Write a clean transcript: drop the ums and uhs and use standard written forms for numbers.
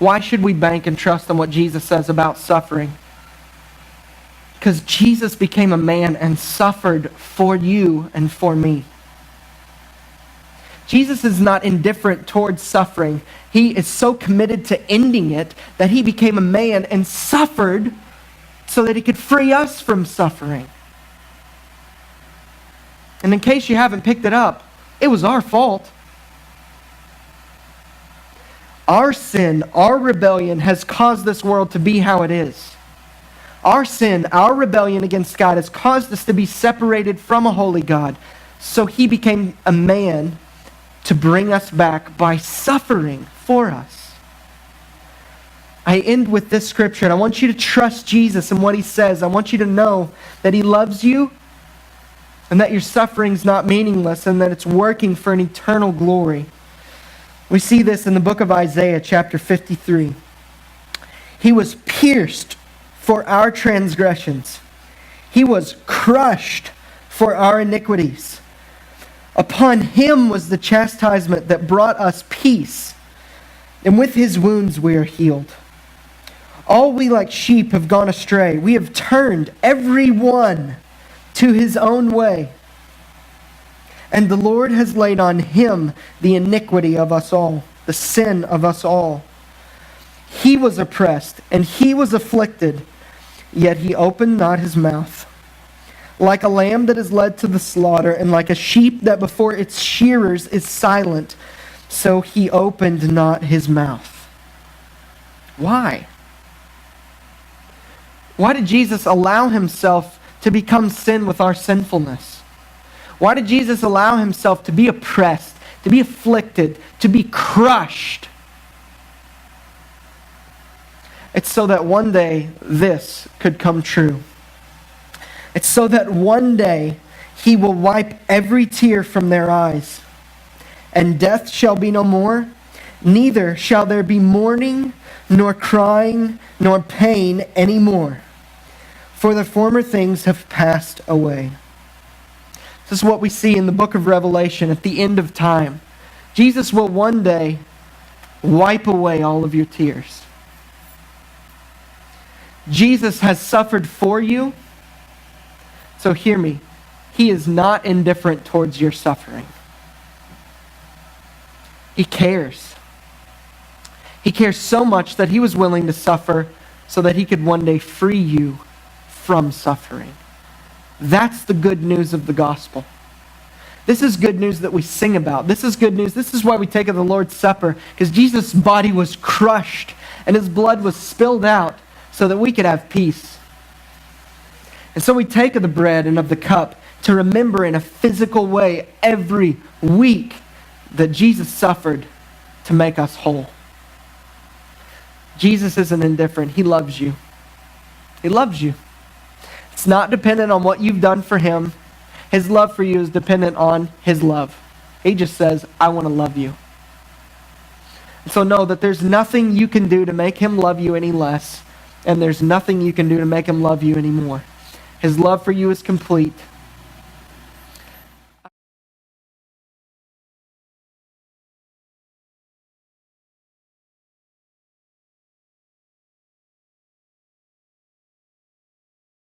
Why should we bank and trust on what Jesus says about suffering? Because Jesus became a man and suffered for you and for me. Jesus is not indifferent towards suffering. He is so committed to ending it that he became a man and suffered so that he could free us from suffering. And in case you haven't picked it up, it was our fault. Our sin, our rebellion has caused this world to be how it is. Our sin, our rebellion against God has caused us to be separated from a holy God. So he became a man to bring us back by suffering for us. I end with this scripture, and I want you to trust Jesus and what he says. I want you to know that he loves you and that your suffering's not meaningless and that it's working for an eternal glory. We see this in the book of Isaiah, chapter 53. He was pierced for our transgressions. He was crushed for our iniquities. Upon him was the chastisement that brought us peace, and with his wounds we are healed. All we like sheep have gone astray. We have turned every one to his own way. And the Lord has laid on him the iniquity of us all, the sin of us all. He was oppressed and he was afflicted, yet he opened not his mouth. Like a lamb that is led to the slaughter, and like a sheep that before its shearers is silent, so he opened not his mouth. Why? Why did Jesus allow himself to become sin with our sinfulness? Why did Jesus allow himself to be oppressed, to be afflicted, to be crushed? It's so that one day this could come true. It's so that one day he will wipe every tear from their eyes, and death shall be no more, neither shall there be mourning, nor crying, nor pain any more, for the former things have passed away. This is what we see in the book of Revelation at the end of time. Jesus will one day wipe away all of your tears. Jesus has suffered for you. So hear me, he is not indifferent towards your suffering. He cares. He cares so much that he was willing to suffer so that he could one day free you from suffering. That's the good news of the gospel. This is good news that we sing about. This is good news. This is why we take of the Lord's Supper, because Jesus' body was crushed and his blood was spilled out so that we could have peace. And so we take of the bread and of the cup to remember in a physical way every week that Jesus suffered to make us whole. Jesus isn't indifferent. He loves you. He loves you. It's not dependent on what you've done for him. His love for you is dependent on his love. He just says, I want to love you. And so know that there's nothing you can do to make him love you any less, and there's nothing you can do to make him love you anymore. His love for you is complete.